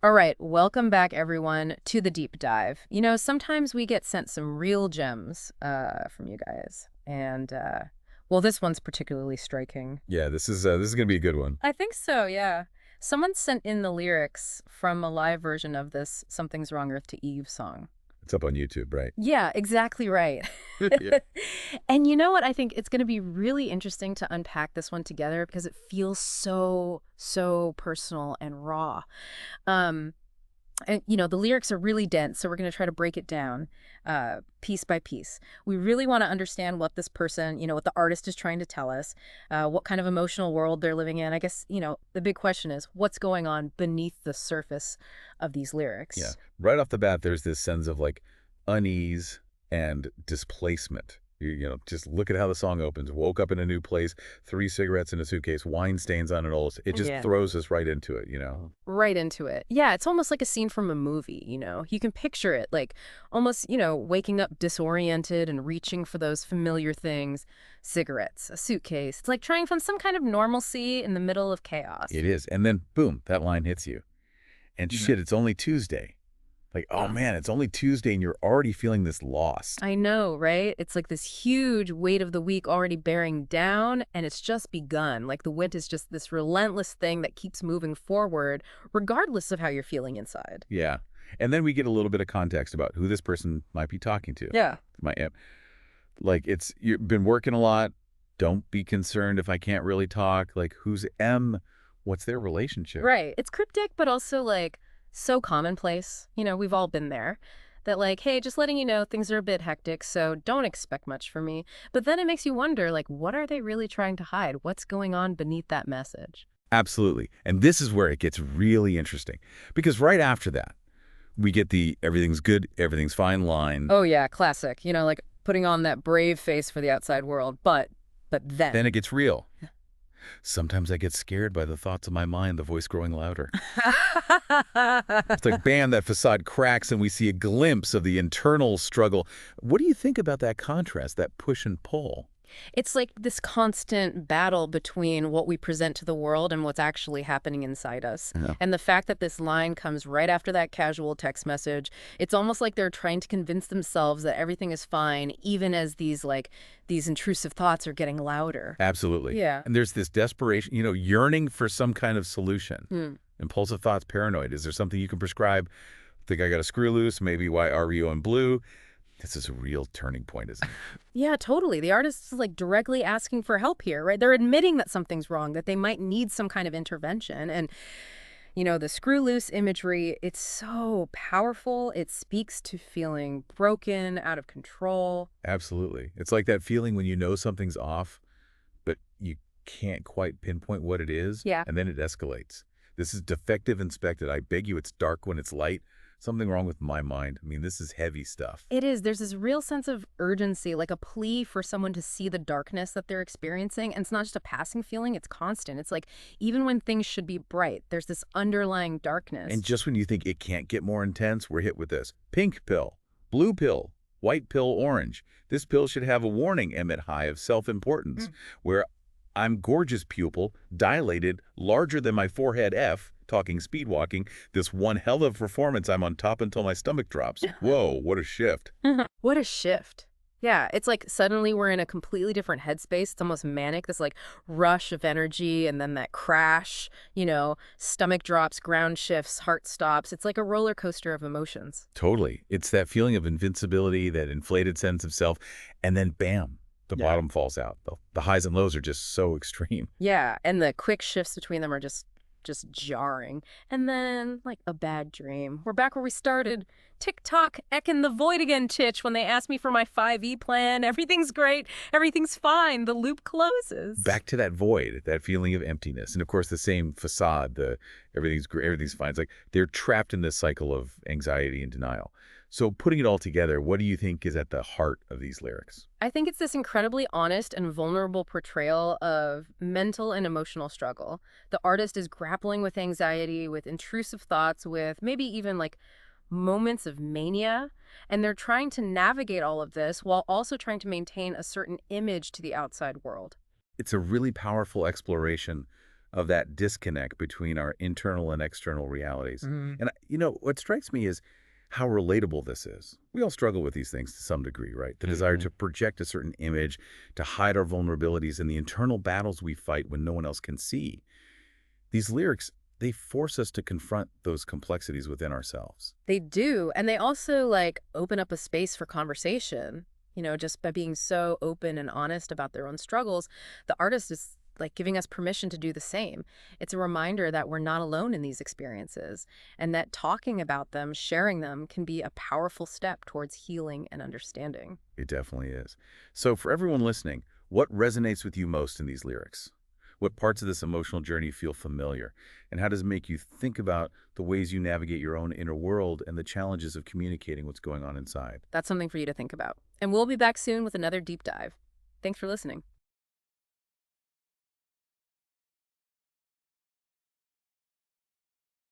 All right, welcome back everyone to the deep dive. Sometimes we get sent some real gems from you guys. And well, this one's particularly striking. Yeah, this is gonna be a good one. I think so, yeah. Someone sent in the lyrics from a live version of this Something's Wrong Earth to Eve song. It's up on YouTube, right? Yeah, exactly right. Yeah. And you know what? I think it's going to be really interesting to unpack this one together because it feels so personal and raw. Um, and the lyrics are really dense, so we're going to try to break it down piece by piece. We really want to understand what this person, what the artist is trying to tell us, what kind of emotional world they're living in. I guess, the big question is what's going on beneath the surface of these Yeah. lyrics. Right off the bat, there's this sense of like unease and displacement. Just look at how the song opens. Woke up in a new place, 3 cigarettes in a suitcase, wine stains on it all. It just Yeah. throws us right into it. Right into it. Yeah, it's almost like a scene from a movie. You can picture it like almost, waking up disoriented and reaching for those familiar things, cigarettes, a suitcase. It's like trying to find some kind of normalcy in the middle of chaos. It is. And then boom, that line hits you. And shit, it's only Tuesday. Like, oh man, it's only Tuesday and you're already feeling this loss. I know, right? It's like this huge weight of the week already bearing down, and it's just begun. Like the wind is just this relentless thing that keeps moving forward, regardless of how you're feeling inside. Yeah. And then we get a little bit of context about who this person might be talking to. Yeah. Like you've been working a lot. Don't be concerned if I can't really talk. Like who's M? What's their relationship? Right. It's cryptic, but also like so commonplace. We've all been there. That like, hey, just letting you know things are a bit hectic, so don't expect much from me. But then it makes you wonder, like, what are they really trying to hide? What's going on beneath that message? Absolutely. And this is where it gets really interesting. Because right after that, we get the everything's good, everything's fine line. Oh yeah, classic. Like putting on that brave face for the outside world, but Then then. it gets real. Sometimes I get scared by the thoughts of my mind, the voice growing louder. It's like, bam, that facade cracks and we see a glimpse of the internal struggle. What do you think about that contrast, that push and pull? It's like this constant battle between what we present to the world and what's actually happening inside us. Yeah. And the fact that this line comes right after that casual text message, it's almost like they're trying to convince themselves that everything is fine, even as these intrusive thoughts are getting louder. Absolutely. Yeah. And there's this desperation, yearning for some kind of solution. Hmm. Impulsive thoughts, paranoid. Is there something you can prescribe? Think I got a screw loose? Maybe why are you in blue? This is a real turning point, isn't it? Yeah, totally. The artist is like directly asking for help here, right? They're admitting that something's wrong, that they might need some kind of intervention. And the screw loose imagery, it's so powerful. It speaks to feeling broken, out of control. Absolutely. It's like that feeling when you know something's off, but you can't quite pinpoint what it is, Yeah. and then it escalates. This is defective inspected. I beg you, it's dark when it's light. Something wrong with my mind. I mean, this is heavy stuff. It is. There's this real sense of urgency, like a plea for someone to see the darkness that they're experiencing. And it's not just a passing feeling, it's constant. It's like even when things should be bright, there's this underlying darkness. And just when you think it can't get more intense, we're hit with this. Pink pill, blue pill, white pill, orange. This pill should have a warning emit high of self-importance, where I'm gorgeous pupil, dilated, larger than my forehead F, talking speed walking, this one hell of a performance, I'm on top until my stomach drops. Whoa, what a shift. What a shift. Yeah, it's like suddenly we're in a completely different headspace. It's almost manic, this like rush of energy and then that crash, stomach drops, ground shifts, heart stops. It's like a roller coaster of emotions. Totally. It's that feeling of invincibility, that inflated sense of self, and then bam, the bottom falls out. The highs and lows are just so extreme. Yeah, and the quick shifts between them are just jarring. And then, like a bad dream. We're back where we started. TikTok ecking the void again, Chitch, when they asked me for my 5E plan. Everything's great. Everything's fine. The loop closes. Back to that void, that feeling of emptiness. And of course, the same facade, everything's great, everything's fine. It's like they're trapped in this cycle of anxiety and denial. So putting it all together, what do you think is at the heart of these lyrics? I think it's this incredibly honest and vulnerable portrayal of mental and emotional struggle. The artist is grappling with anxiety, with intrusive thoughts, with maybe even like moments of mania, and they're trying to navigate all of this while also trying to maintain a certain image to the outside world. It's a really powerful exploration of that disconnect between our internal and external realities. Mhm. And, what strikes me is how relatable this is. We all struggle with these things to some degree, right? The desire Hmm. to project a certain image, to hide our vulnerabilities, and the internal battles we fight when no one else can see. These lyrics, they force us to confront those complexities within ourselves. They do, and they also, like, open up a space for conversation, just by being so open and honest about their own struggles. The artist is, like, giving us permission to do the same. It's a reminder that we're not alone in these experiences, and that talking about them, sharing them, can be a powerful step towards healing and understanding. It definitely is. So for everyone listening, what resonates with you most in these lyrics? What parts of this emotional journey feel familiar? And how does it make you think about the ways you navigate your own inner world and the challenges of communicating what's going on inside? That's something for you to think about. And we'll be back soon with another deep dive. Thanks for listening.